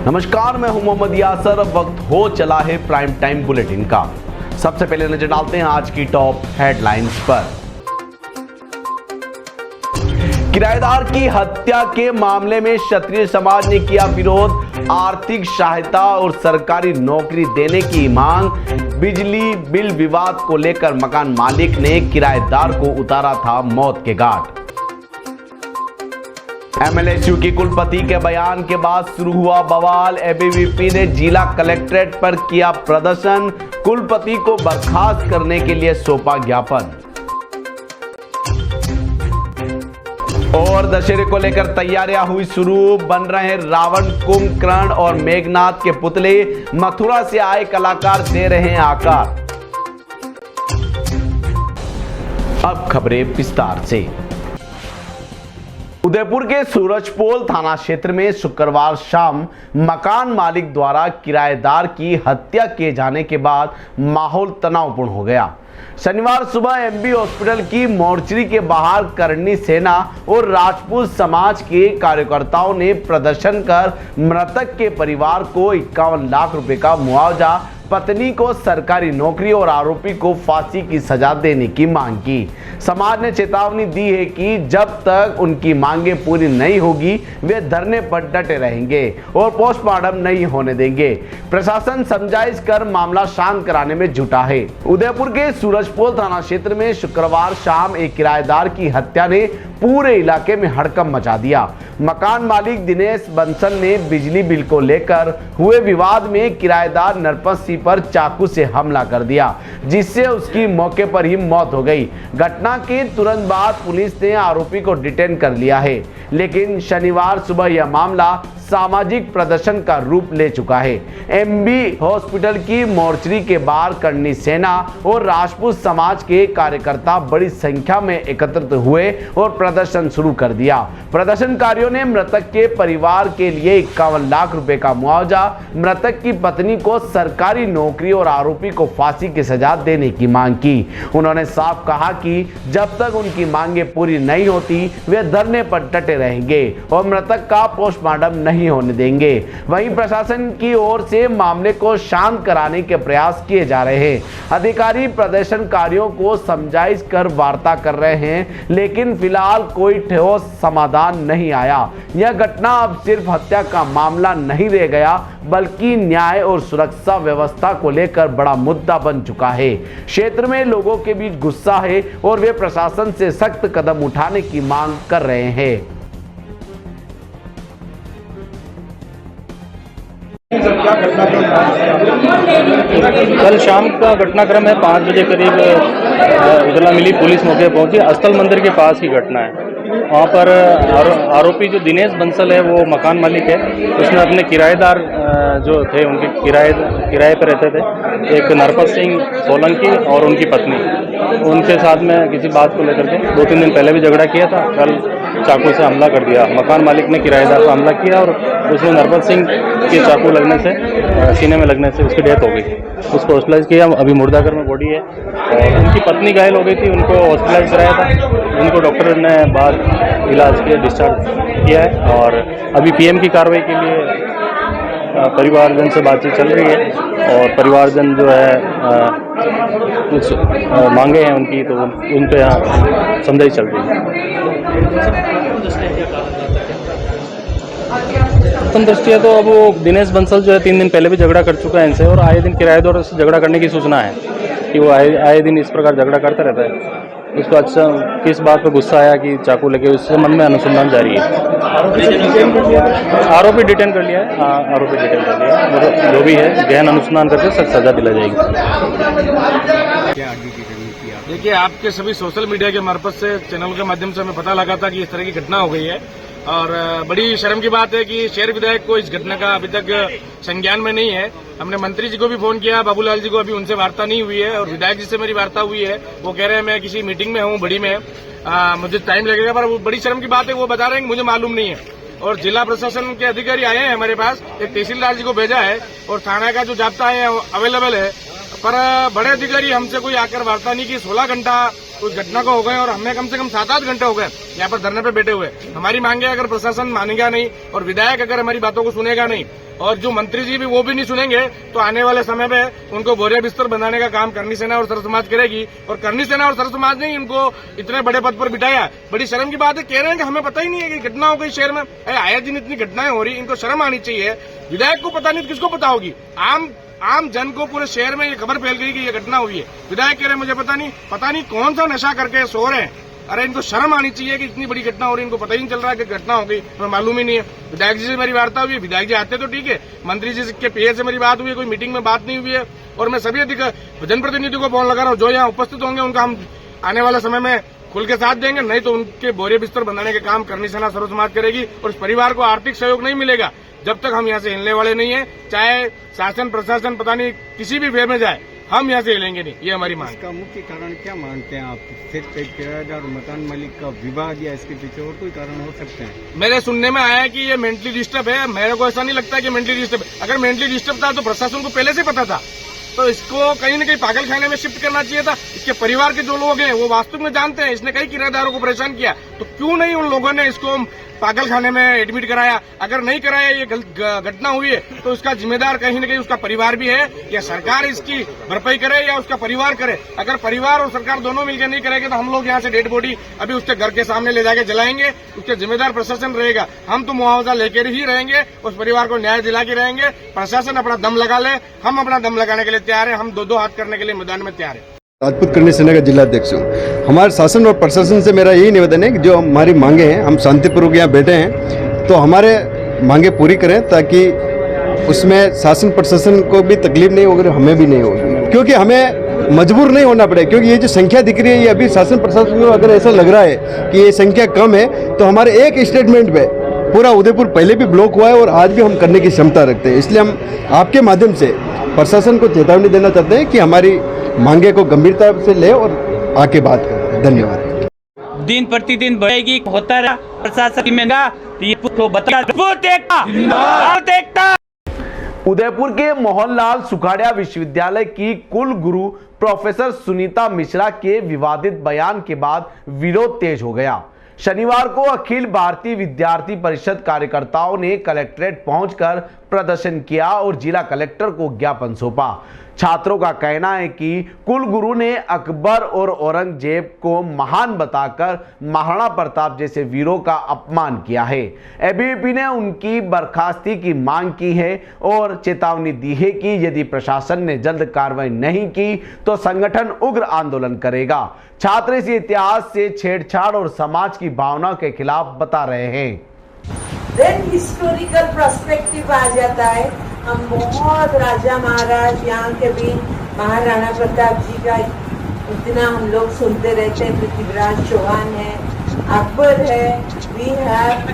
नमस्कार, मैं हूं मोहम्मद यासर। अब वक्त हो चला है प्राइम टाइम बुलेटिन का। सबसे पहले नजर डालते हैं आज की टॉप हेडलाइंस पर। किराएदार की हत्या के मामले में क्षत्रिय समाज ने किया विरोध। आर्थिक सहायता और सरकारी नौकरी देने की मांग। बिजली बिल विवाद को लेकर मकान मालिक ने किराएदार को उतारा था मौत के घाट। एमएलएसयू की कुलपति के बयान के बाद शुरू हुआ बवाल। एबीवीपी ने जिला कलेक्ट्रेट पर किया प्रदर्शन। कुलपति को बर्खास्त करने के लिए सौंपा ज्ञापन। और दशहरे को लेकर तैयारियां हुई शुरू। बन रहे रावण, कुंभकर्ण और मेघनाथ के पुतले। मथुरा से आए कलाकार दे रहे हैं आकार। अब खबरें विस्तार से। उदयपुर के सूरजपोल थाना क्षेत्र में शुक्रवार शाम मकान मालिक द्वारा किराएदार की हत्या किए जाने के बाद माहौल तनावपूर्ण हो गया। शनिवार सुबह एमबी हॉस्पिटल की मोर्चरी के बाहर करणी सेना और राजपूत समाज के कार्यकर्ताओं ने प्रदर्शन कर मृतक के परिवार को 51 लाख रुपए का मुआवजा, पत्नी को सरकारी नौकरी और आरोपी को फांसी की सजा देने की मांग की। समाज ने चेतावनी दी है कि जब तक उनकी मांगें पूरी नहीं होगी वे धरने पर डटे रहेंगे और पोस्टमार्टम नहीं होने देंगे। प्रशासन समझाइश कर मामला शांत कराने में जुटा है। उदयपुर के सूरजपोल थाना क्षेत्र में शुक्रवार शाम एक किराएदार की हत्या ने पूरे इलाके में हड़कंप मचा दिया। मकान मालिक दिनेश बंसल ने बिजली बिल को लेकर हुए विवाद में किराएदार नरपत सिंह पर चाकू से हमला कर दिया, जिससे उसकी मौके पर ही मौत हो गई। घटना के तुरंत बाद पुलिस ने आरोपी को डिटेन कर लिया है, लेकिन शनिवार सुबह यह मामला सामाजिक प्रदर्शन का रूप ले चुका है। एमबी हॉस्पिटल की मोर्चरी के बाहर करणी सेना और राजपूत समाज के कार्यकर्ता बड़ी संख्या में एकत्रित हुए और प्रदर्शन शुरू कर दिया। प्रदर्शनकारियों ने मृतक के परिवार के लिए 51 लाख रुपए का मुआवजा, मृतक की पत्नी को सरकारी नौकरी और आरोपी को फांसी की सजा देने की मांग की। उन्होंने साफ कहा कि जब तक उनकी मांगें पूरी नहीं होती वे धरने पर डटे रहेंगे और मृतक का पोस्टमार्टम नहीं होने देंगे। वहीं प्रशासन की ओर से मामले को शांत कराने के प्रयास किए जा रहे हैं। अधिकारी प्रदर्शनकारियों को समझाइश कर वार्ता कर रहे हैं, लेकिन फिलहाल कोई ठोस समाधान नहीं आया। यह घटना अब सिर्फ हत्या का मामला नहीं रह गया, बल्कि न्याय और सुरक्षा व्यवस्था को लेकर बड़ा मुद्दा बन चुका है। क्षेत्र में लोगों के बीच गुस्सा है और वे प्रशासन से सख्त कदम उठाने की मांग कर रहे हैं। कल शाम का घटनाक्रम है। 5 बजे करीब इतला मिली, पुलिस मौके पहुंची। अस्थल मंदिर के पास की घटना है। वहाँ पर आरोपी जो दिनेश बंसल है वो मकान मालिक है। उसने अपने किराएदार जो थे उनके किराए पर रहते थे, एक नरपत सिंह सोलंकी और उनकी पत्नी, उनके साथ में किसी बात को लेकर के 2-3 दिन पहले भी झगड़ा किया था। कल चाकू से हमला कर दिया। मकान मालिक ने किराएदार पर हमला किया और उसमें नरपत सिंह के चाकू लगने से, सीने में लगने से उसकी डेथ हो गई। उसको हॉस्पिटलाइज किया, अभी मुर्दाघर में बॉडी है। और उनकी पत्नी घायल हो गई थी, उनको हॉस्पिटलाइज कराया था। उनको डॉक्टर ने बाद इलाज के डिस्चार्ज किया है और अभी पीएम की कार्रवाई के लिए परिवारजन से बातचीत चल रही है। और परिवारजन जो है कुछ मांगे हैं उनकी, तो उन पे यहाँ समझाइश चल रही है। प्रथम दृष्टिया तो अब वो दिनेश बंसल जो है 3 दिन पहले भी झगड़ा कर चुका है इनसे, और आए दिन किराएदारों से झगड़ा करने की सूचना है कि वो आए दिन इस प्रकार झगड़ा करता रहता है। उसको अच्छा किस बात पर गुस्सा आया कि चाकू लगे, उससे मन में अनुसंधान जारी है। आरोपी डिटेन कर लिया है। हाँ, आरोपी डिटेन कर लिया है। मतलब जो भी है गहन अनुसंधान करके सख्त सजा दिला जाएगी। देखिए, आपके सभी सोशल मीडिया के मार्फत से, चैनल के माध्यम से हमें पता लगा था कि इस तरह की घटना हो गई है। और बड़ी शर्म की बात है कि शहर विधायक को इस घटना का अभी तक संज्ञान में नहीं है। हमने मंत्री जी को भी फोन किया, बाबूलाल जी को, अभी उनसे वार्ता नहीं हुई है। और विधायक जी से मेरी वार्ता हुई है, वो कह रहे हैं मैं किसी मीटिंग में हूँ बड़ी में, मुझे टाइम लगेगा। पर वो बड़ी शर्म की बात है, वो बता रहे हैं कि मुझे मालूम नहीं है। और जिला प्रशासन के अधिकारी आए हैं हमारे पास, एक तहसीलदार जी को भेजा है और थाना का जो जाब्ता है अवेलेबल है। पर बड़े अधिकारी हमसे कोई आकर वार्ता नहीं की। 16 घंटा उस घटना को हो गए और हमें कम से कम 7-8 घंटे हो गए यहाँ पर धरने पे बैठे हुए। हमारी मांगे अगर प्रशासन मानेगा नहीं और विधायक अगर हमारी बातों को सुनेगा नहीं और जो मंत्री जी भी वो भी नहीं सुनेंगे तो आने वाले समय में उनको बोरिया बिस्तर बनाने का काम करनी सेना और सर्व समाज करेगी। और करनी सेना और सर्व समाज ने इनको इतने बड़े पद पर बिठाया। बड़ी शर्म की बात है, कह रहे हैं कि हमें पता ही नहीं है कि घटना हो गई शहर में। आए दिन इतनी घटनाएं हो रही, इनको शर्म आनी चाहिए। विधायक को पता नहीं, किसको पता होगी? आम जन को पूरे शहर में ये खबर फैल गई कि ये घटना हुई है। विधायक कह रहे मुझे पता नहीं कौन सा नशा करके सो रहे हैं। अरे इनको शर्म आनी चाहिए कि इतनी बड़ी घटना हो रही है, इनको पता ही नहीं चल रहा है कि घटना हो गई, हमें मालूम ही नहीं है। विधायक जी से मेरी वार्ता हुई है, विधायक जी आते तो ठीक है, मंत्री जी के पीए से मेरी बात हुई है, कोई मीटिंग में बात नहीं हुई है। और मैं सभी जनप्रतिनिधियों को फोन लगा रहा हूँ, जो यहाँ उपस्थित होंगे उनका हम आने वाले समय में खुल के साथ देंगे, नहीं तो उनके बोरे बिस्तर बनाने के काम करनी सेना सर्व समाज करेगी। और इस परिवार को आर्थिक सहयोग नहीं मिलेगा जब तक हम यहाँ से हिलने वाले नहीं है। चाहे शासन प्रशासन पता नहीं किसी भी वे में जाए, हम यहाँ से हिलेंगे नहीं, ये हमारी मांग। इसका मुख्य कारण क्या मानते हैं आप? सिर्फ एक किराएदार मकान मालिक का विवाद या इसके पीछे और कोई कारण हो सकते हैं? मेरे सुनने में आया है कि ये मेंटली डिस्टर्ब है। मेरे को ऐसा नहीं लगता कि मेंटली डिस्टर्ब है। अगर मेंटली डिस्टर्ब था तो प्रशासन को पहले से पता था, तो इसको कहीं न कहीं पागल खाने में शिफ्ट करना चाहिए था। इसके परिवार के जो लोग हैं वो वास्तव में जानते हैं इसने कई किराएदारों को परेशान किया, तो क्यों नहीं उन लोगों ने इसको पागल खाने में एडमिट कराया? अगर नहीं कराया, ये घटना हुई है तो उसका जिम्मेदार कहीं न कहीं उसका परिवार भी है। या सरकार इसकी भरपाई करे या उसका परिवार करे। अगर परिवार और सरकार दोनों मिलकर नहीं करेंगे तो हम लोग यहाँ से डेड बॉडी अभी उसके घर के सामने ले जाके जलाएंगे। उसके जिम्मेदार प्रशासन रहेगा, हम तो मुआवजा लेकर ही रहेंगे, उस परिवार को न्याय दिला के रहेंगे। प्रशासन अपना दम लगा ले, हम अपना दम लगाने के लिए तैयार है, हम दो हाथ करने के लिए मैदान में तैयार है। राजपूत करनी सेना का जिलाध्यक्ष हूँ। हमारे शासन और प्रशासन से मेरा यही निवेदन है कि जो हमारी मांगे हैं, हम शांतिपूर्वक यहाँ बैठे हैं, तो हमारे मांगे पूरी करें ताकि उसमें शासन प्रशासन को भी तकलीफ नहीं होगी, हमें भी नहीं होगी, क्योंकि हमें मजबूर नहीं होना पड़े। क्योंकि ये जो संख्या दिख रही है, ये अभी शासन प्रशासन को अगर ऐसा लग रहा है कि ये संख्या कम है, तो हमारे एक स्टेटमेंट पे पूरा उदयपुर पहले भी ब्लॉक हुआ है और आज भी हम करने की क्षमता रखते हैं। इसलिए हम आपके माध्यम से प्रशासन को चेतावनी देना चाहते हैं कि हमारी मांगे को गंभीरता से ले और आके बात करें। धन्यवाद। दिन प्रतिदिन बढ़ेगी, होता रहा प्रशासन में ना, ये तो बता। उदयपुर के मोहनलाल सुखाड़िया विश्वविद्यालय की कुल गुरु प्रोफेसर सुनीता मिश्रा के विवादित बयान के बाद विरोध तेज हो गया। शनिवार को अखिल भारतीय विद्यार्थी परिषद कार्यकर्ताओं ने कलेक्ट्रेट पहुंचकर प्रदर्शन किया और जिला कलेक्टर को ज्ञापन सौंपा। छात्रों का कहना है कि कुलगुरु ने अकबर और औरंगजेब को महान बताकर महाराणा प्रताप जैसे वीरों का अपमान किया है। एबीवीपी ने उनकी बर्खास्ती की मांग की है और चेतावनी दी है कि यदि प्रशासन ने जल्द कार्रवाई नहीं की तो संगठन उग्र आंदोलन करेगा। छात्र इस इतिहास से छेड़छाड़ और समाज की भावना के खिलाफ बता रहे हैं। देन हिस्टोरिकल पर्सपेक्टिव आ जाता है। हम बहुत राजा महाराज यहाँ के भी महाराणा प्रताप जी का इतना हम लोग सुनते रहते हैं। पृथ्वीराज चौहान है, अकबर है, वी हैव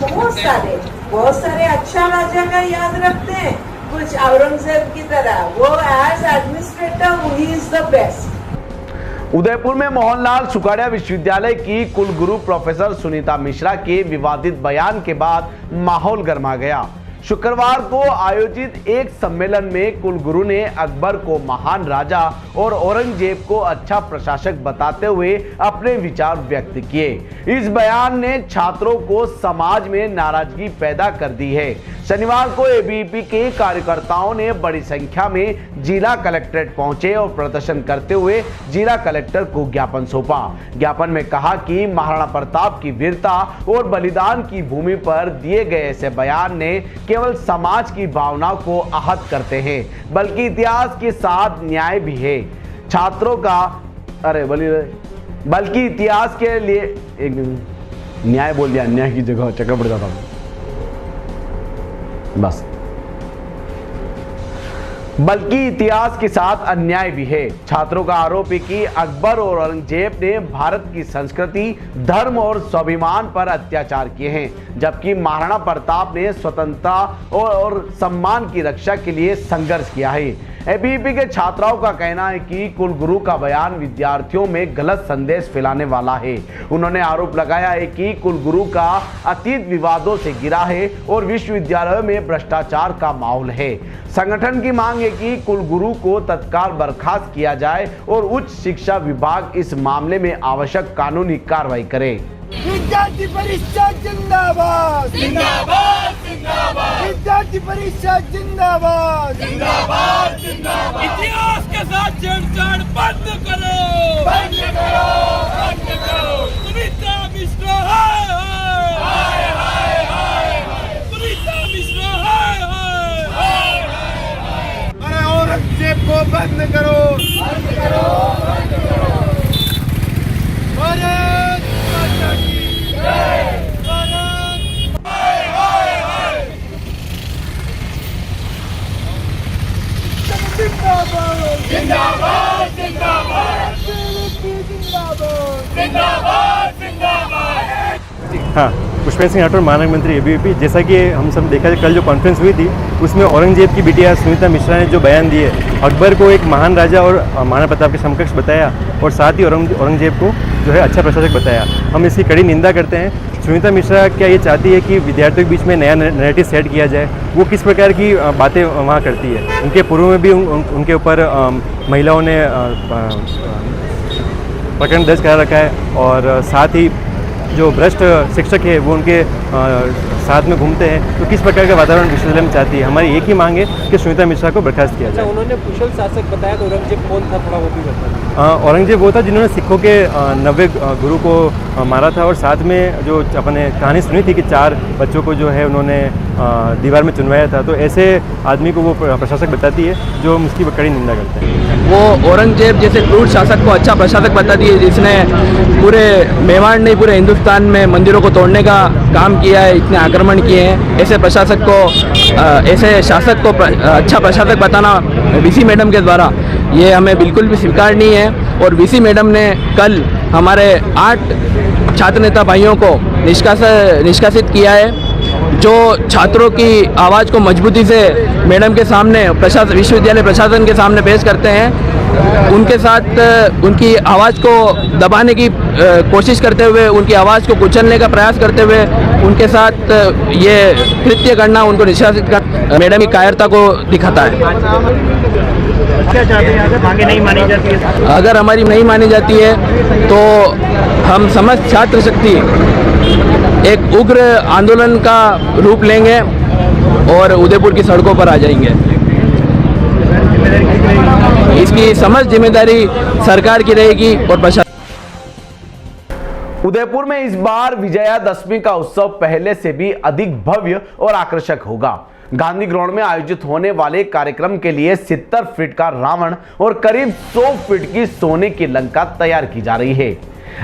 बहुत सारे अच्छा राजा का याद रखते हैं। कुछ औरंगजेब की तरह वो as administrator he is the best. Udaipur में मोहनलाल सुखाड़िया विश्वविद्यालय की कुलगुरु प्रोफेसर सुनीता मिश्रा के विवादित बयान के बाद माहौल गर्मा गया। शुक्रवार को आयोजित एक सम्मेलन में कुलगुरु ने अकबर को महान राजा और औरंगजेब को अच्छा प्रशासक बताते हुए अपने विचार व्यक्त किए। इस बयान ने छात्रों को समाज में नाराजगी पैदा कर दी है। शनिवार को एबीवीपी के कार्यकर्ताओं ने बड़ी संख्या में जिला कलेक्ट्रेट पहुंचे और प्रदर्शन करते हुए जिला कलेक्टर को ज्ञापन सौंपा। ज्ञापन में कहा कि महाराणा प्रताप की वीरता और बलिदान की भूमि पर दिए गए ऐसे बयान ने केवल समाज की भावना को आहत करते हैं, बल्कि इतिहास के साथ न्याय भी है। छात्रों का बल्कि इतिहास के लिए एक न्याय बोल दिया, अन्याय की जगह चक्कर पड़ जाता हूं बस। बल्कि इतिहास के साथ अन्याय भी है। छात्रों का आरोप है कि अकबर और औरंगजेब ने भारत की संस्कृति, धर्म और स्वाभिमान पर अत्याचार किए हैं, जबकि महाराणा प्रताप ने स्वतंत्रता और सम्मान की रक्षा के लिए संघर्ष किया है। एबीवीपी के छात्राओं का कहना है कि कुलगुरु का बयान विद्यार्थियों में गलत संदेश फैलाने वाला है। उन्होंने आरोप लगाया है कि कुलगुरु का अतीत विवादों से घिरा है और विश्वविद्यालयों में भ्रष्टाचार का माहौल है। संगठन की मांग है कि कुलगुरु को तत्काल बर्खास्त किया जाए और उच्च शिक्षा विभाग इस मामले में आवश्यक कानूनी कार्रवाई करे। विद्यार्थी परिषद जिंदाबाद जिंदाबाद जिंदाबाद, विद्यार्थी परिषद जिंदाबाद जिंदाबाद जिंदाबाद। इतिहास के साथ छेड़छाड़ बंद करो, बंद करो, बंद करो। सुनीता मिश्रा हाय हाय हाय हाय हाय, सुनीता मिश्रा हाय हाय हाय। अरे औरंगजेब को बंद करो, बंद करो, बंद करो। भारत माता की जय, भारत हाय हाय हाय। जिंदाबाद जिंदाबाद जिंदाबाद जिंदाबाद जिंदाबाद। हाँ, पुष्पेंद्र सिंह राठौर मानव मंत्री एबीवीपी। जैसा कि हम सब देखा कल जो कॉन्फ्रेंस हुई थी उसमें औरंगजेब की बिटिया सुनीता मिश्रा ने जो बयान दिए, अकबर को एक महान राजा और महाराणा प्रताप के समकक्ष बताया और साथ ही औरंगजेब को जो है अच्छा प्रशासक बताया। हम इसकी कड़ी निंदा करते हैं। सुनीता मिश्रा क्या ये चाहती है कि विद्यार्थियों के बीच में नया नैरेटिव सेट किया जाए? वो किस प्रकार की बातें वहाँ करती है? उनके पूर्व में भी उनके ऊपर महिलाओं ने प्रकरण दर्ज करा रखा है और साथ ही जो भ्रष्ट शिक्षक है वो उनके साथ में घूमते हैं। तो किस प्रकार का वातावरण विश्वविद्यालय में चाहती है? हमारी एक ही मांग है कि सुनीता मिश्रा को बर्खास्त किया जाए। उन्होंने कुशल शासक बताया, तो औरंगजेब कौन था, थोड़ा वो भी बताया। औरंगजेब वो था जिन्होंने सिखों के 90 गुरु को मारा था और साथ में जो अपने कहानी सुनी थी कि 4 बच्चों को जो है उन्होंने दीवार में चुनवाया था। तो ऐसे आदमी को वो प्रशासक बताती है जो हम उसकी कड़ी निंदा करते हैं। वो औरंगजेब जैसे क्रूर शासक को अच्छा प्रशासक बताती है जिसने पूरे मेवाड़ नहीं पूरे हिंदुस्तान में मंदिरों को तोड़ने का काम किया है, इतने आक्रमण किए हैं। ऐसे प्रशासक को ऐसे शासक को अच्छा प्रशासक बताना वीसी मैडम के द्वारा ये हमें बिल्कुल भी स्वीकार नहीं है। और वीसी मैडम ने कल हमारे 8 छात्र नेता भाइयों को निष्कासित किया है, जो छात्रों की आवाज़ को मजबूती से मैडम के सामने विश्वविद्यालय प्रशासन के सामने पेश करते हैं। उनके साथ उनकी आवाज़ को दबाने की कोशिश करते हुए, उनकी आवाज़ को कुचलने का प्रयास करते हुए उनके साथ ये कृत्य करना, उनको निष्कासित कर मैडम की कायरता को दिखाता है। क्या चाहते हैं अगर मांगे नहीं मानी जाती है? अगर हमारी नहीं मानी जाती है तो हम समस्त छात्र शक्ति एक उग्र आंदोलन का रूप लेंगे और उदयपुर की सड़कों पर आ जाएंगे। इसकी समस्त जिम्मेदारी सरकार की रहेगी और प्रशासन। उदयपुर में इस बार विजयादशमी का उत्सव पहले से भी अधिक भव्य और आकर्षक होगा। गांधी ग्राउंड में आयोजित होने वाले कार्यक्रम के लिए 70 फीट का रावण और करीब 100 फीट की सोने की लंका तैयार की जा रही है।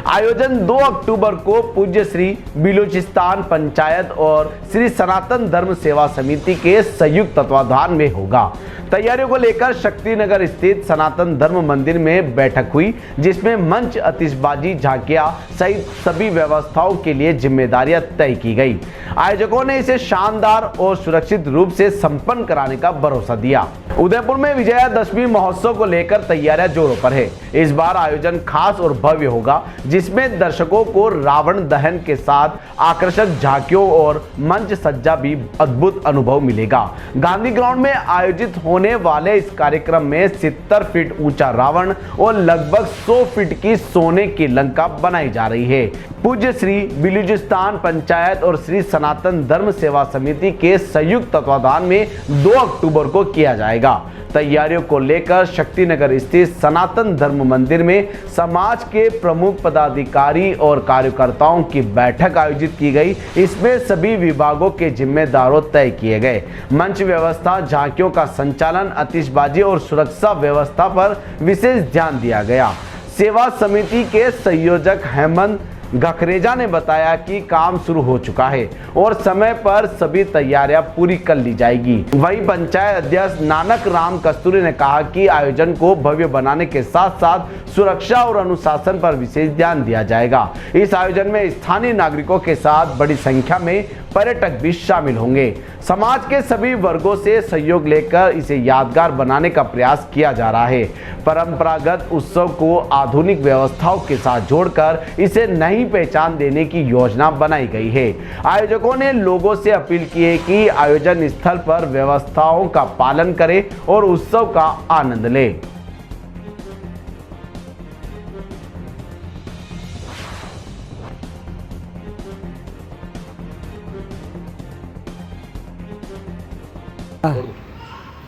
आयोजन 2 अक्टूबर को पूज्य श्री बिलोचिस्तान पंचायत और श्री सनातन धर्म सेवा समिति के संयुक्त तत्वाधान में होगा। तैयारियों को लेकर शक्तिनगर स्थित सनातन धर्म मंदिर में बैठक हुई, जिसमें मंच, आतिशबाजी, झांकियां सहित सभी व्यवस्थाओं के लिए जिम्मेदारियां तय की गई। आयोजकों ने इसे शानदार और सुरक्षित रूप से संपन्न कराने का भरोसा दिया। उदयपुर में विजयादशमी महोत्सव को लेकर तैयारियां जोरों पर है। इस बार आयोजन खास और भव्य होगा, जिसमें दर्शकों को रावण दहन के साथ आकर्षक झांकियों और मंच सज्जा भी अद्भुत अनुभव मिलेगा। गांधी ग्राउंड में आयोजित होने वाले इस कार्यक्रम में 70 फीट ऊंचा रावण और लगभग 100 फीट की सोने की लंका बनाई जा रही है। पूज्य श्री बिलोचिस्तान पंचायत और श्री सनातन धर्म सेवा समिति के संयुक्त तत्वाधान में 2 अक्टूबर को किया जाएगा। तैयारियों को लेकर शक्तिनगर स्थित सनातन धर्म मंदिर में समाज के प्रमुख पदाधिकारी और कार्यकर्ताओं की बैठक आयोजित की गई। इसमें सभी विभागों के जिम्मेदारों तय किए गए। मंच व्यवस्था, झांकियों का संचालन, आतिशबाजी और सुरक्षा व्यवस्था पर विशेष ध्यान दिया गया। सेवा समिति के संयोजक हेमंत गखरेजा ने बताया कि काम शुरू हो चुका है और समय पर सभी तैयारियां पूरी कर ली जाएगी। वहीं पंचायत अध्यक्ष नानक राम कस्तूरी ने कहा कि आयोजन को भव्य बनाने के साथ साथ सुरक्षा और अनुशासन पर विशेष ध्यान दिया जाएगा। इस आयोजन में स्थानीय नागरिकों के साथ बड़ी संख्या में पर्यटक भी शामिल होंगे। समाज के सभी वर्गों से सहयोग लेकर इसे यादगार बनाने का प्रयास किया जा रहा है। परंपरागत उत्सव को आधुनिक व्यवस्थाओं के साथ जोड़कर इसे नई पहचान देने की योजना बनाई गई है। आयोजकों ने लोगों से अपील की है कि आयोजन स्थल पर व्यवस्थाओं का पालन करें और उत्सव का आनंद लें।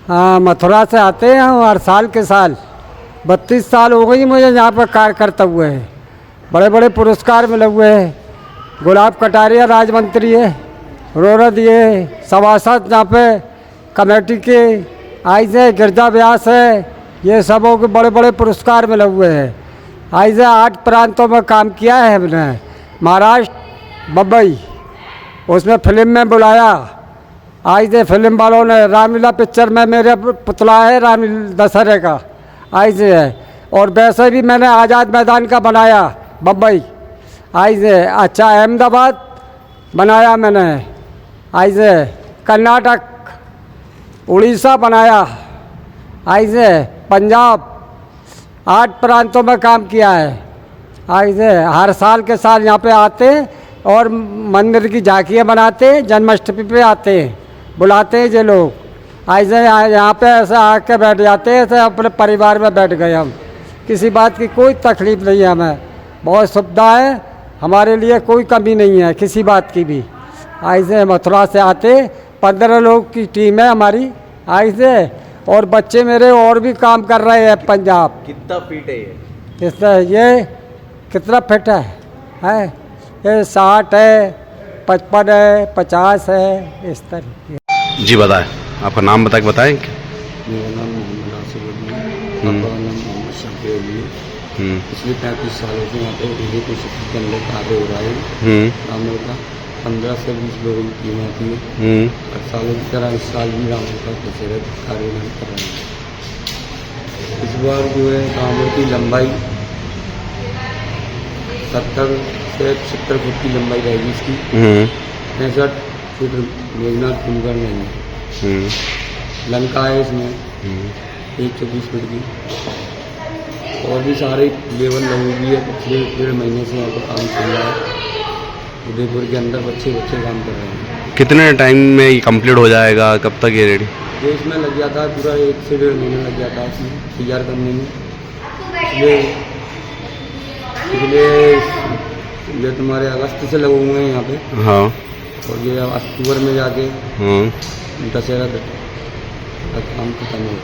हाँ, मथुरा से आते हैं हम हर साल के साल। 32 साल हो गई मुझे यहाँ पर कार्य करते हुए हैं। बड़े बड़े पुरस्कार मिले हुए हैं। गुलाब कटारिया राज मंत्री है, रोरद ये सभासद यहाँ पे कमेटी के आई से गिरजा व्यास है, ये सबों के बड़े बड़े पुरस्कार मिले हुए हैं। आई से 8 प्रांतों में काम किया है हमने। महाराष्ट्र, मुंबई, उसमें फिल्म में बुलाया। आज से फिल्म वालों ने रामलीला पिक्चर में मेरे पुतला है रामलीला दशहरे का आज से है। और वैसे भी मैंने आज़ाद मैदान का बनाया मुंबई आज से। अच्छा, अहमदाबाद बनाया मैंने आज से। कर्नाटक, उड़ीसा बनाया आज से। पंजाब, 8 प्रांतों में काम किया है आज से। हर साल के साल यहाँ पे आते और मंदिर की झांकियाँ बनाते, जन्माष्टमी पे आते हैं, बुलाते हैं ये लोग। ऐसे यहाँ पे ऐसे आके बैठ जाते हैं, ऐसे अपने परिवार में बैठ गए हम। किसी बात की कोई तकलीफ नहीं है हमें, बहुत सुविधा है हमारे लिए, कोई कमी नहीं है किसी बात की भी। ऐसे मथुरा से आते 15 लोग की टीम है हमारी ऐसे। और बच्चे मेरे और भी काम कर रहे हैं पंजाब। कितना फीट है ये? ये कितना फिट है ये 60 है, 55 है, 50 है, इस तरह। जी बताएं, आपका नाम बताएं। मेरा नाम मोहम्मद आसिफ है, आपका नाम मोहम्मद शफी अली है। पिछले 35 सालों से यहाँ पे विजयपुर शक्ति के अंदर कार्य हो रहा है। रामनगर का 15 से 20 लोगों की टीम आती है। हर सालों की तरह इस साल भी रामनगर का दशहरा कार्य कर रहे हैं। इस बार जो है रामनगर की लंबाई 70 से 76 फुट की लंबाई रहेगी इसकी। 65 फुट मेघनाथ कुंभकर्ण नहीं है। लंका है इसमें 124 फुट की। और भी सारे लेवल लगी हुई है। पिछले 1.5 महीने से यहाँ पर काम चल रहा है। उदयपुर के अंदर बच्चे काम कर रहे हैं। कितने टाइम में ये कंप्लीट हो जाएगा, कब तक ये रेडी? जो इसमें लग जाता है पूरा 1 से 1.5 महीना लग जाता है इसमें तैयार करने में। इसलिए ये तुम्हारे अगस्त से लगे हुए हैं यहाँ पे। हाँ। और ये अक्टूबर में जाके दशहरा तक काम खत्म हो।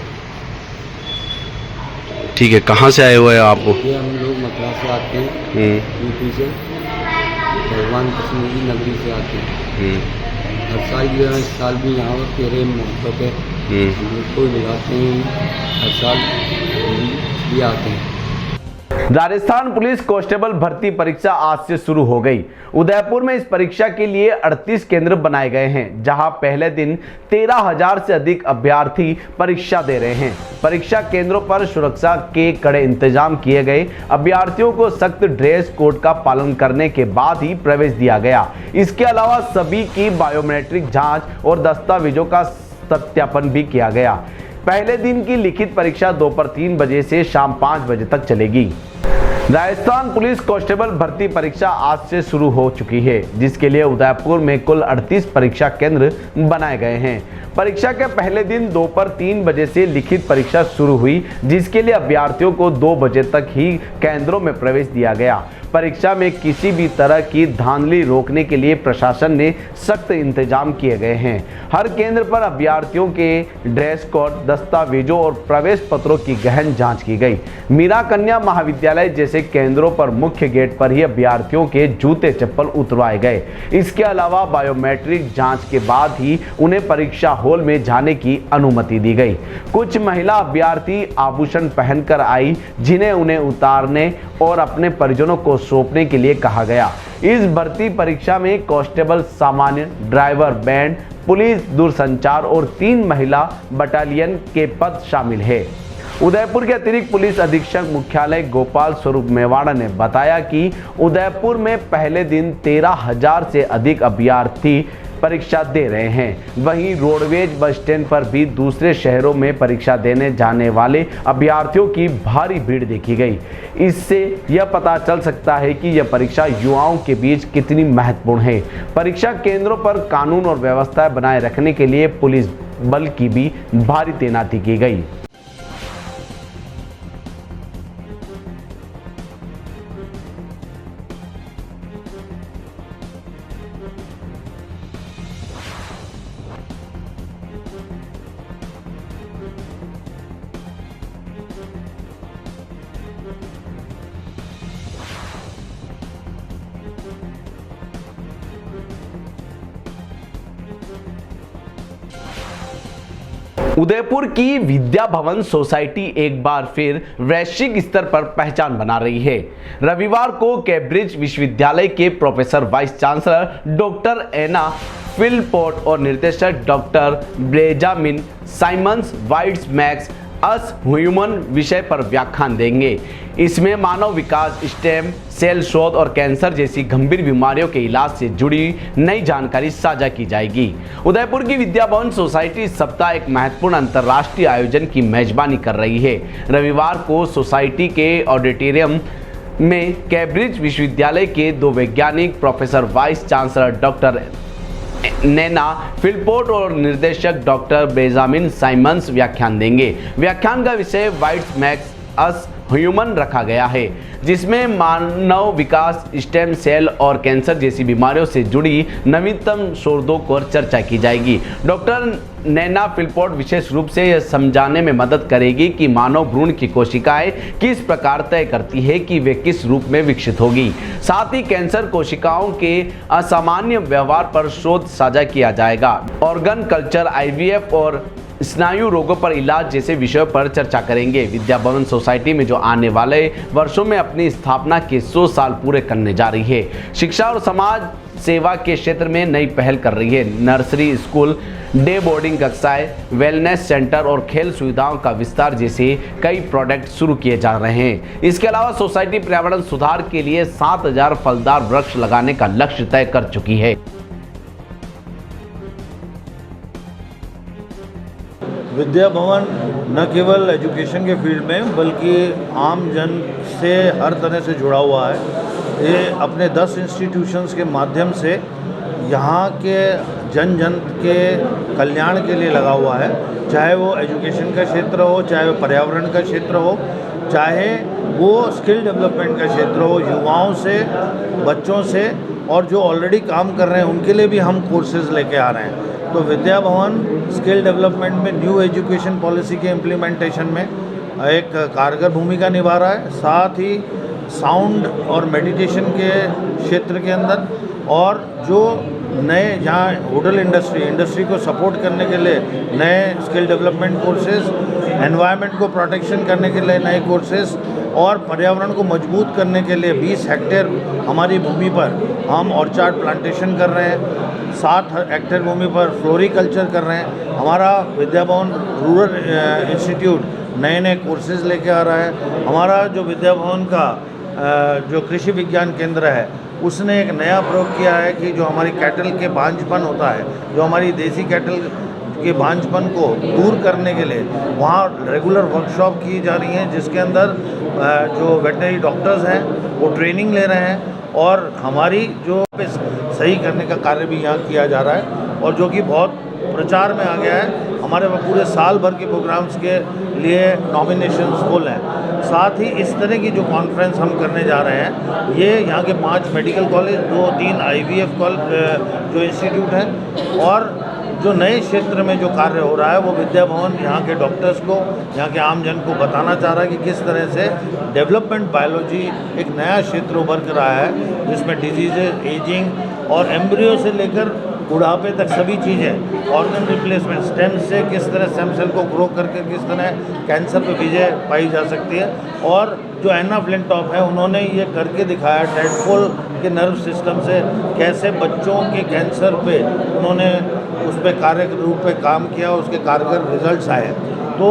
ठीक है, कहाँ से आए हुए हैं आप? ये हम लोग मथुरा से आते हैं, यूपी से, भगवान कृष्ण की नगरी से आते हैं। हर साल जो है इस साल भी यहाँ पर तेरे महत्व पे हम लोग को बुलाते हैं। हर साल भी आते हैं। राजस्थान पुलिस कांस्टेबल भर्ती परीक्षा आज से शुरू हो गई। उदयपुर में इस परीक्षा के लिए 38 केंद्र बनाए गए हैं, जहां पहले दिन 13,000 से अधिक अभ्यर्थी परीक्षा दे रहे हैं। परीक्षा केंद्रों पर सुरक्षा के कड़े इंतजाम किए गए। अभ्यर्थियों को सख्त ड्रेस कोड का पालन करने के बाद ही प्रवेश दिया गया। इसके अलावा सभी की बायोमेट्रिक जाँच और दस्तावेजों का सत्यापन भी किया गया। पहले दिन की लिखित परीक्षा दोपहर 3 बजे से शाम 5 बजे तक चलेगी। राजस्थान पुलिस कांस्टेबल भर्ती परीक्षा आज से शुरू हो चुकी है, जिसके लिए उदयपुर में कुल 38 परीक्षा केंद्र बनाए गए हैं। परीक्षा के पहले दिन दोपहर 3 बजे से लिखित परीक्षा शुरू हुई, जिसके लिए अभ्यर्थियों को 2 बजे तक ही केंद्रों में प्रवेश दिया गया। परीक्षा में किसी भी तरह की धांधली रोकने के लिए प्रशासन ने सख्त इंतजाम किए गए हैं। हर केंद्र पर अभ्यर्थियों के ड्रेस कोड, दस्तावेजों और प्रवेश पत्रों की गहन जांच की गई। मीरा कन्या महाविद्यालय जैसे केंद्रों पर मुख्य गेट पर ही अभ्यर्थियों के जूते चप्पल उतरवाए गए। इसके अलावा बायोमेट्रिक जांच के बाद ही उन्हें परीक्षा हॉल में जाने की अनुमति दी गई। कुछ महिला अभ्यर्थी आभूषण पहनकर आई, जिन्हें उन्हें उतारने और अपने परिजनों को सौंपने के लिए कहा गया। इस भर्ती परीक्षा में कांस्टेबल सामान्य, ड्राइवर बैंड, पुलिस दूरसंचार और 3 महिला बटालियन के पद शामिल है। उदयपुर के अतिरिक्त पुलिस अधीक्षक मुख्यालय गोपाल स्वरूप मेवाड़ा ने बताया कि उदयपुर में पहले दिन 13,000 से अधिक अभ्यर्थी परीक्षा दे रहे हैं। वहीं रोडवेज बस स्टैंड पर भी दूसरे शहरों में परीक्षा देने जाने वाले अभ्यर्थियों की भारी भीड़ देखी गई। इससे यह पता चल सकता है कि यह परीक्षा युवाओं के बीच कितनी महत्वपूर्ण है। परीक्षा केंद्रों पर कानून और व्यवस्था बनाए रखने के लिए पुलिस बल की भी भारी तैनाती की गई। उदयपुर की विद्या भवन सोसाइटी एक बार फिर वैश्विक स्तर पर पहचान बना रही है। रविवार को कैम्ब्रिज विश्वविद्यालय के professor vice chancellor doctor Anna Philpott और निर्देशक doctor Benjamin Simons what makes us human विषय पर व्याख्यान देंगे। इसमें मानव विकास, स्टेम सेल शोध और कैंसर जैसी गंभीर बीमारियों के इलाज से जुड़ी नई जानकारी साझा की जाएगी। उदयपुर की विद्या भवन सोसाइटी इस सप्ताह एक महत्वपूर्ण अंतर्राष्ट्रीय आयोजन की मेजबानी कर रही है। रविवार को सोसाइटी के ऑडिटोरियम में कैम्ब्रिज विश्वविद्यालय के 2 वैज्ञानिक प्रोफेसर वाइस चांसलर डॉक्टर नैना फिलपोर्ट और निर्देशक डॉक्टर बेंजामिन साइमंस व्याख्यान देंगे। व्याख्यान का विषय वाइट्स मैक्स अस ह्यूमन रखा गया है, जिसमें मानव विकास, स्टेम सेल और कैंसर जैसी बीमारियों से जुड़ी नवीनतम शोधों पर चर्चा की जाएगी। डॉक्टर नैना फिलपोर्ट विशेष रूप से यह समझाने में मदद करेगी कि मानव भ्रूण की कोशिकाएं किस प्रकार तय करती है कि वे किस रूप में विकसित होगी। साथ ही कैंसर कोशिकाओं के असामान्य व्यवहार पर शोध साझा किया जाएगा। ऑर्गन कल्चर, IVF और स्नायु रोगों पर इलाज जैसे विषयों पर चर्चा करेंगे। विद्या भवन सोसाइटी में जो आने वाले वर्षों में अपनी स्थापना के 100 साल पूरे करने जा रही है, शिक्षा और समाज सेवा के क्षेत्र में नई पहल कर रही है। नर्सरी स्कूल, डे बोर्डिंग कक्षाएं, वेलनेस सेंटर और खेल सुविधाओं का विस्तार जैसे कई प्रोजेक्ट शुरू किए जा रहे हैं। इसके अलावा सोसाइटी पर्यावरण सुधार के लिए 7,000 फलदार वृक्ष लगाने का लक्ष्य तय कर चुकी है। विद्या भवन न केवल एजुकेशन के फील्ड में बल्कि आम जन से हर तरह से जुड़ा हुआ है। ये अपने 10 इंस्टीट्यूशंस के माध्यम से यहाँ के जन जन के कल्याण के लिए लगा हुआ है, चाहे वो एजुकेशन का क्षेत्र हो, चाहे वो पर्यावरण का क्षेत्र हो, चाहे वो स्किल डेवलपमेंट का क्षेत्र हो, युवाओं से, बच्चों से और जो ऑलरेडी काम कर रहे हैं उनके लिए भी हम कोर्सेज लेके आ रहे हैं। तो विद्या भवन स्किल डेवलपमेंट में न्यू एजुकेशन पॉलिसी के इम्प्लीमेंटेशन में एक कारगर भूमिका निभा रहा है। साथ ही साउंड और मेडिटेशन के क्षेत्र के अंदर और जो नए यहाँ होटल इंडस्ट्री को सपोर्ट करने के लिए नए स्किल डेवलपमेंट कोर्सेज, एनवायरनमेंट को प्रोटेक्शन करने के लिए नए कोर्सेज और पर्यावरण को मजबूत करने के लिए 20 हेक्टेयर हमारी भूमि पर हम ऑर्चार्ड प्लांटेशन कर रहे हैं। 7 हेक्टेयर भूमि पर फ्लोरिकल्चर कर रहे हैं। हमारा विद्या भवन रूरल इंस्टीट्यूट नए नए कोर्सेज लेके आ रहा है। हमारा जो विद्या भवन का जो कृषि विज्ञान केंद्र है उसने एक नया प्रयोग किया है कि जो हमारी कैटल के बांझपन होता है, जो हमारी देसी कैटल के बांझपन को दूर करने के लिए वहाँ रेगुलर वर्कशॉप की जा रही हैं, जिसके अंदर जो वेटनरी डॉक्टर्स हैं वो ट्रेनिंग ले रहे हैं और हमारी जो सही करने का कार्य भी यहाँ किया जा रहा है और जो कि बहुत प्रचार में आ गया है। हमारे पूरे साल भर के प्रोग्राम्स के लिए नॉमिनेशंस फुल हैं। साथ ही इस तरह की जो कॉन्फ्रेंस हम करने जा रहे हैं, ये यहाँ के 5 मेडिकल कॉलेज, 2-3 IVF जो इंस्टीट्यूट हैं और जो नए क्षेत्र में जो कार्य हो रहा है वो विद्या भवन यहाँ के डॉक्टर्स को, यहाँ के आम जन को बताना चाह रहा है कि किस तरह से डेवलपमेंट बायोलॉजी एक नया क्षेत्र उभर कर रहा है, जिसमें डिजीजेज, एजिंग और एम्ब्रियो से लेकर बुढ़ापे तक सभी चीज़ें, ऑर्गन रिप्लेसमेंट, स्टेम से किस तरह स्टेम सेल को ग्रो करके किस तरह कैंसर पर विजय पाई जा सकती है और जो एन्ना फ्लिंटॉफ है, उन्होंने ये करके दिखाया टेडपोल के नर्व सिस्टम से कैसे बच्चों के कैंसर पे उन्होंने उस पर कार्य रूप में काम किया, उसके कारगर रिजल्ट्स आए। तो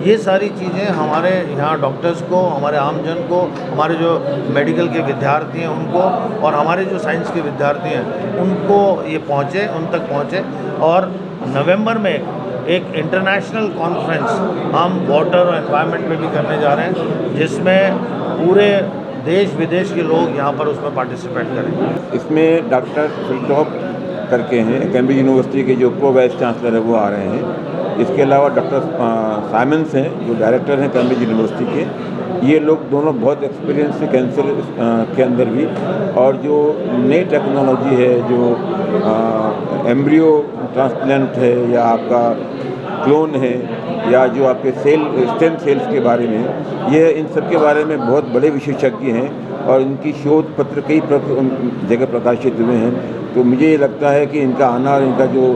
ये सारी चीज़ें हमारे यहाँ डॉक्टर्स को, हमारे आमजन को, हमारे जो मेडिकल के विद्यार्थी हैं उनको, और हमारे जो साइंस के विद्यार्थी हैं उनको ये पहुँचे, उन तक पहुँचे। और नवंबर में एक इंटरनेशनल कॉन्फ्रेंस हम वाटर और एनवायरनमेंट पे भी करने जा रहे हैं, जिसमें पूरे देश विदेश के लोग यहाँ पर उसमें पार्टिसिपेट करेंगे। इसमें डॉक्टर फिल्टॉप करके हैं, कैम्ब्रिज यूनिवर्सिटी के जो प्रो वाइस चांसलर है वो आ रहे हैं। इसके अलावा डॉक्टर साइमन्स हैं जो डायरेक्टर हैं कैम्ब्रिज यूनिवर्सिटी के। ये लोग दोनों बहुत एक्सपीरियंस है कैंसर के अंदर भी, और जो नई टेक्नोलॉजी है, जो एम्ब्रियो ट्रांसप्लांट है या आपका क्लोन है या जो आपके स्टेम सेल्स के बारे में, ये इन सब के बारे में बहुत बड़े विशेषज्ञ हैं और इनकी शोध पत्र कई जगह प्रकाशित हुए हैं। तो मुझे ये लगता है कि इनका आना और इनका जो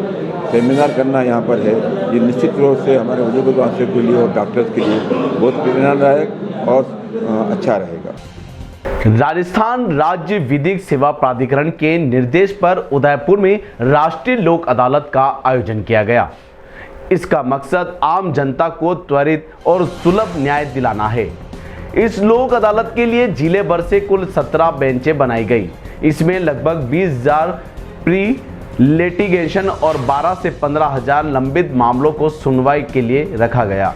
सेमिनार करना यहाँ पर है, ये निश्चित रूप से हमारे बुजुर्गवासियों के लिए और डॉक्टर्स के लिए बहुत प्रेरणादायक और अच्छा रहेगा। राजस्थान राज्य विधिक सेवा प्राधिकरण के निर्देश पर उदयपुर में राष्ट्रीय लोक अदालत का आयोजन किया गया। इसका मकसद आम जनता को त्वरित और सुलभ न्याय दिलाना है। इस लोक अदालत के लिए जिले भर से कुल 17 बेंचें बनाई गई। इसमें लगभग 20,000 प्री लिटिगेशन और 12 से 15,000 लंबित मामलों को सुनवाई के लिए रखा गया।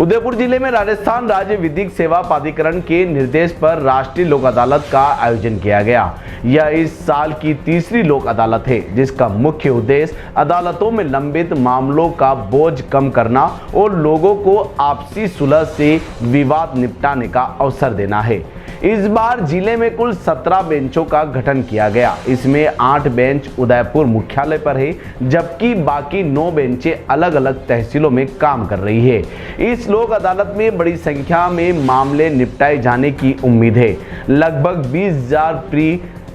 उदयपुर जिले में राजस्थान राज्य विधिक सेवा प्राधिकरण के निर्देश पर राष्ट्रीय लोक अदालत का आयोजन किया गया। यह इस साल की तीसरी लोक अदालत है, जिसका मुख्य उद्देश्य अदालतों में लंबित मामलों का बोझ कम करना और लोगों को आपसी सुलह से विवाद निपटाने का अवसर देना है। इस बार जिले में कुल 17 बेंचों का गठन किया गया। इसमें 8 बेंच उदयपुर मुख्यालय पर है, जबकि बाकी 9 बेंचें अलग अलग तहसीलों में काम कर रही है। इस लोक अदालत में बड़ी संख्या में मामले निपटाए जाने की उम्मीद है। लगभग 20,000 प्री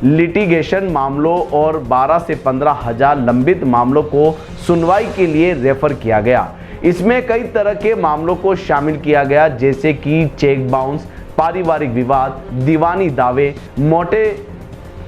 लिटिगेशन मामलों और 12 से 15,000 लंबित मामलों को सुनवाई के लिए रेफर किया गया। इसमें कई तरह के मामलों को शामिल किया गया, जैसे कि चेक बाउंस, पारिवारिक विवाद, दीवानी दावे, मोटे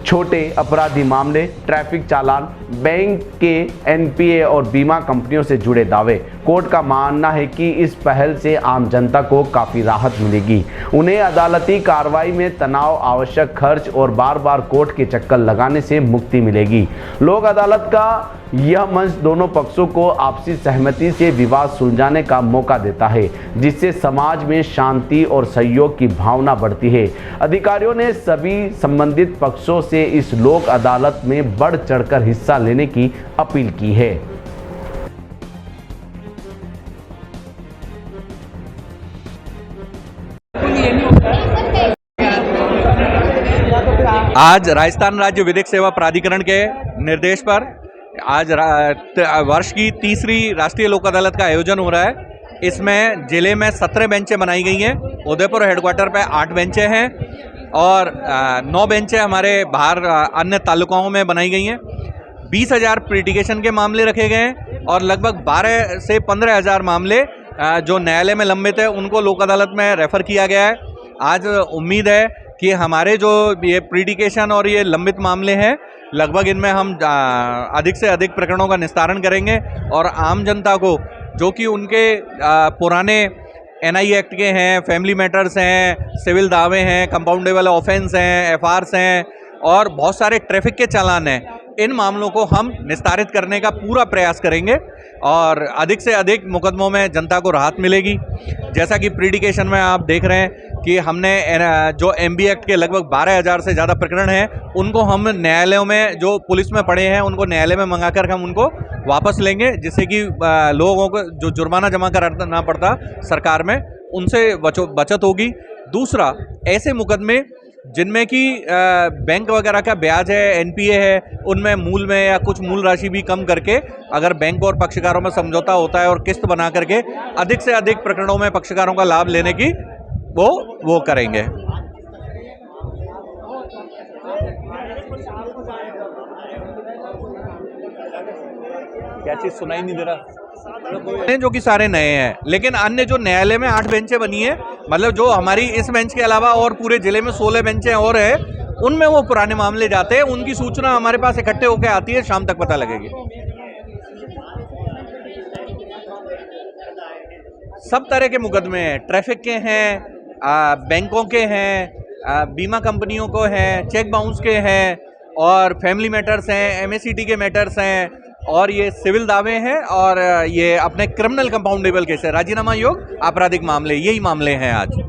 छोटे अपराधी मामले, ट्रैफिक चालान, बैंक के एनपीए और बीमा कंपनियों से जुड़े दावे। कोर्ट का मानना है कि इस पहल से आम जनता को काफ़ी राहत मिलेगी। उन्हें अदालती कार्रवाई में तनाव, आवश्यक खर्च और बार बार कोर्ट के चक्कर लगाने से मुक्ति मिलेगी। लोक अदालत का यह मंच दोनों पक्षों को आपसी सहमति से विवाद सुलझाने का मौका देता है, जिससे समाज में शांति और सहयोग की भावना बढ़ती है। अधिकारियों ने सभी संबंधित पक्षों से इस लोक अदालत में बढ़ चढ़कर हिस्सा लेने की अपील की है। आज राजस्थान राज्य विधिक सेवा प्राधिकरण के निर्देश पर आज वर्ष की तीसरी राष्ट्रीय लोक अदालत का आयोजन हो रहा है। इसमें जिले में 17 बेंचें बनाई गई हैं। उदयपुर हेडक्वार्टर पे 8 बेंचें हैं और 9 बेंचें हमारे बाहर अन्य तालुकाओं में बनाई गई हैं। 20,000 प्रीलिटिगेशन के मामले रखे गए हैं और लगभग 12 से 15,000 मामले जो न्यायालय में लंबित है उनको लोक अदालत में रेफर किया गया है। आज उम्मीद है कि हमारे जो ये प्रीलिटिगेशन और ये लंबित मामले हैं, लगभग इनमें हम अधिक से अधिक प्रकरणों का निस्तारण करेंगे और आम जनता को, जो कि उनके पुराने एनआई एक्ट के हैं, फैमिली मैटर्स हैं, सिविल दावे हैं, कंपाउंडेबल ऑफेंस हैं, एफआरस हैं और बहुत सारे ट्रैफिक के चालान हैं, इन मामलों को हम निस्तारित करने का पूरा प्रयास करेंगे और अधिक से अधिक मुकदमों में जनता को राहत मिलेगी। जैसा कि प्रीलिटिगेशन में आप देख रहे हैं कि हमने जो एमबी एक्ट के लगभग 12,000 से ज़्यादा प्रकरण हैं, उनको हम न्यायालयों में जो पुलिस में पड़े हैं उनको न्यायालय में मंगाकर हम उनको वापस लेंगे, जिससे कि लोगों को जो जुर्माना जमा कराना पड़ता सरकार में, उनसे बचत होगी। दूसरा, ऐसे मुकदमे जिनमें कि बैंक वगैरह का ब्याज है, एनपीए है, उनमें मूल में या कुछ मूल राशि भी कम करके अगर बैंक और पक्षकारों में समझौता होता है और किस्त बना करके अधिक से अधिक प्रकरणों में पक्षकारों का लाभ लेने की वो करेंगे। क्या चीज सुनाई नहीं दे रहा, जो कि सारे नए हैं, लेकिन अन्य जो न्यायालय में 8 बेंचें बनी है, मतलब जो हमारी इस बेंच के अलावा और पूरे जिले में 16 बेंचें और है, उनमें वो पुराने मामले जाते हैं। उनकी सूचना हमारे पास इकट्ठे होकर आती है, शाम तक पता लगेगी। सब तरह के मुकदमे हैं, ट्रैफिक के हैं, बैंकों के हैं, बीमा कंपनियों को हैं, चेक बाउंस के हैं, और फैमिली मैटर्स हैं, MACT के मैटर्स हैं, और ये सिविल दावे हैं, और ये अपने क्रिमिनल कंपाउंडेबल केस है, राजीनामा योग आपराधिक मामले, यही मामले हैं आज।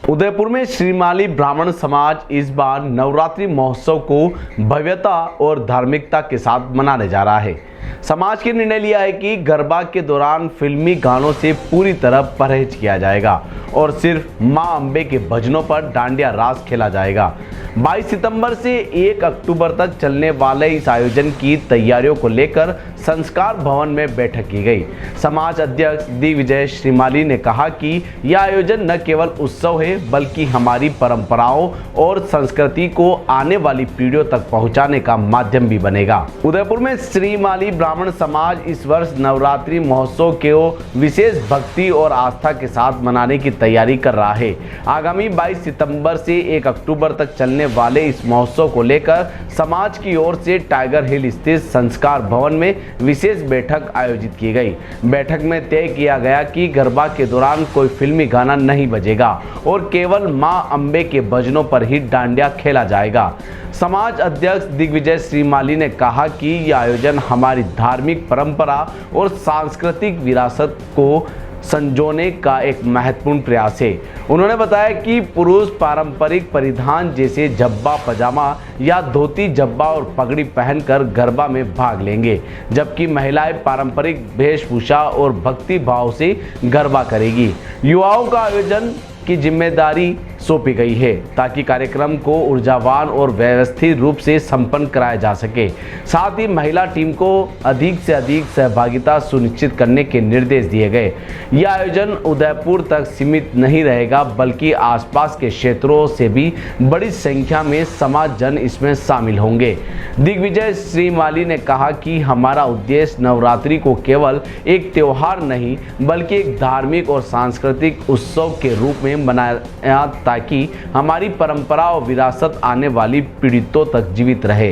उदयपुर में श्रीमाली ब्राह्मण समाज इस बार नवरात्रि महोत्सव को भव्यता और धार्मिकता के साथ मनाने जा रहा है। समाज के निर्णय लिया है कि गरबा के दौरान फिल्मी गानों से पूरी तरह परहेज किया जाएगा और सिर्फ मां अंबे के भजनों पर डांडिया रास खेला जाएगा। 22 सितंबर से 1 अक्टूबर तक चलने वाले इस आयोजन की तैयारियों को लेकर संस्कार भवन में बैठक की गई। समाज अध्यक्ष दिग्विजय श्रीमाली ने कहा कि यह आयोजन न केवल उत्सव है बल्कि हमारी परंपराओं और संस्कृति को आने वाली पीढ़ियों तक पहुंचाने का माध्यम भी बनेगा। उदयपुर में श्रीमाली ब्राह्मण समाज इस वर्ष नवरात्रि महोत्सव को विशेष भक्ति और आस्था के साथ मनाने की तैयारी कर रहा है। आगामी 22 सितंबर से 1 अक्टूबर तक चलने वाले इस महोत्सव को लेकर समाज की ओर से टाइगर हिल स्थित संस्कार भवन में विशेष बैठक आयोजित की गई। बैठक में तय किया गया कि गरबा के दौरान कोई फिल्मी गाना नहीं बजेगा और केवल मां अंबे के भजनों पर ही डांडिया खेला जाएगा। समाज अध्यक्ष दिग्विजय श्रीमाली ने कहा कि यह आयोजन हमारी धार्मिक परंपरा और सांस्कृतिक विरासत को संजोने का एक महत्वपूर्ण प्रयास है। उन्होंने बताया कि पुरुष पारंपरिक परिधान जैसे जब्बा पजामा या धोती जब्बा और पगड़ी पहनकर गरबा में भाग लेंगे, जबकि महिलाएं पारंपरिक वेशभूषा और भक्ति भाव से गरबा करेगी। युवाओं का आयोजन की जिम्मेदारी सौंपी गई है ताकि कार्यक्रम को ऊर्जावान और व्यवस्थित रूप से संपन्न कराया जा सके। साथ ही महिला टीम को अधिक से अधिक सहभागिता सुनिश्चित करने के निर्देश दिए गए। यह आयोजन उदयपुर तक सीमित नहीं रहेगा बल्कि आसपास के क्षेत्रों से भी बड़ी संख्या में समाज जन इसमें शामिल होंगे। दिग्विजय श्रीमाली ने कहा कि हमारा उद्देश्य नवरात्रि को केवल एक त्योहार नहीं बल्कि एक धार्मिक और सांस्कृतिक उत्सव के रूप में मनाया ताकि हमारी परंपरा और विरासत आने वाली पीढ़ियों तक जीवित रहे।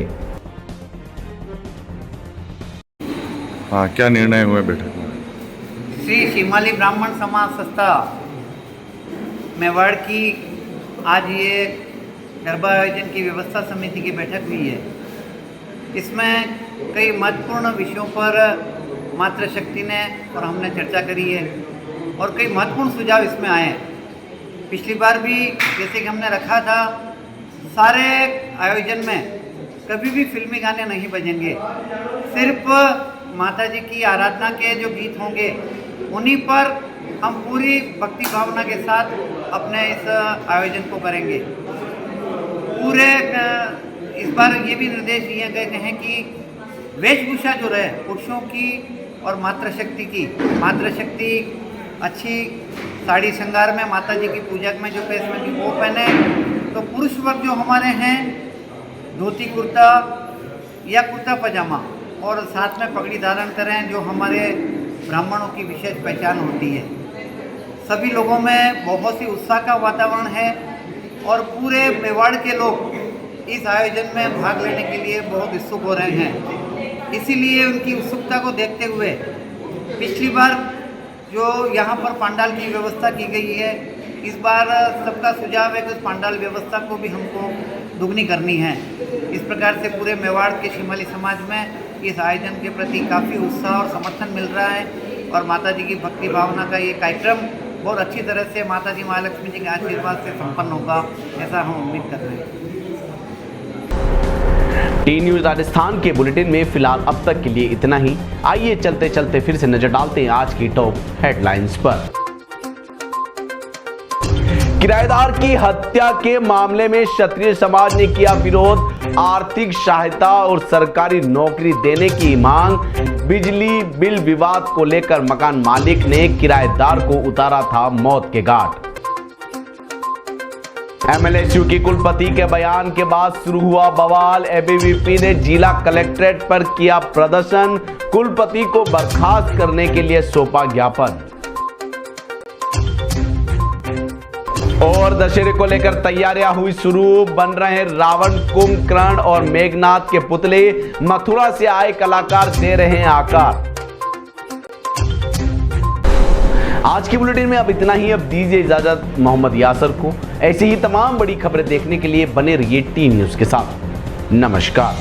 हाँ, क्या निर्णय हुए बैठक में? श्री श्रीमाली ब्राह्मण समाज संस्था मेवाड़ की आज ये गरबा आयोजन की व्यवस्था समिति की बैठक हुई है। इसमें कई महत्वपूर्ण विषयों पर मातृशक्ति ने और हमने चर्चा करी है और कई महत्वपूर्ण सुझाव इसमें आए हैं। पिछली बार भी जैसे कि हमने रखा था, सारे आयोजन में कभी भी फिल्मी गाने नहीं बजेंगे, सिर्फ माता जी की आराधना के जो गीत होंगे उन्हीं पर हम पूरी भक्ति भावना के साथ अपने इस आयोजन को करेंगे। पूरे इस बार ये भी निर्देश दिए गए हैं कि वेशभूषा जो रहे पुरुषों की और मातृशक्ति अच्छी साड़ी श्रृंगार में माता जी की पूजा में जो पेशवेंगी वो पहने, तो पुरुष वर्ग जो हमारे हैं धोती कुर्ता या कुर्ता पजामा और साथ में पगड़ी धारण करें, जो हमारे ब्राह्मणों की विशेष पहचान होती है। सभी लोगों में बहुत सी उत्साह का वातावरण है और पूरे मेवाड़ के लोग इस आयोजन में भाग लेने के लिए बहुत इच्छुक हो रहे हैं। इसीलिए उनकी उत्सुकता को देखते हुए पिछली बार जो यहाँ पर पंडाल की व्यवस्था की गई है, इस बार सबका सुझाव है कि उस पंडाल व्यवस्था को भी हमको दुगनी करनी है। इस प्रकार से पूरे मेवाड़ के श्रीमाली समाज में इस आयोजन के प्रति काफ़ी उत्साह और समर्थन मिल रहा है और माता जी की भक्ति भावना का ये कार्यक्रम बहुत अच्छी तरह से माता जी महालक्ष्मी जी के आशीर्वाद से संपन्न होगा, ऐसा हम उम्मीद कर रहे हैं। टी न्यूज़ राजस्थान के बुलेटिन में फिलहाल अब तक के लिए इतना ही। आइए चलते चलते फिर से नजर डालते हैं आज की टॉप हेडलाइंस पर। किराएदार की हत्या के मामले में क्षत्रिय समाज ने किया विरोध। आर्थिक सहायता और सरकारी नौकरी देने की मांग। बिजली बिल विवाद को लेकर मकान मालिक ने किराएदार को उतारा था मौत के घाट। एमएलएसयू की कुलपति के बयान के बाद शुरू हुआ बवाल। एबीवीपी ने जिला कलेक्ट्रेट पर किया प्रदर्शन, कुलपति को बर्खास्त करने के लिए सौंपा ज्ञापन। और दशहरे को लेकर तैयारियां हुई शुरू, बन रहे रावण, कुंभकर्ण और मेघनाथ के पुतले, मथुरा से आए कलाकार दे रहे हैं आकार। आज की बुलेटिन में अब इतना ही। अब दीजिए इजाजत मोहम्मद यासर को। ऐसी ही तमाम बड़ी खबरें देखने के लिए बने रहिए टी न्यूज़ के साथ। नमस्कार।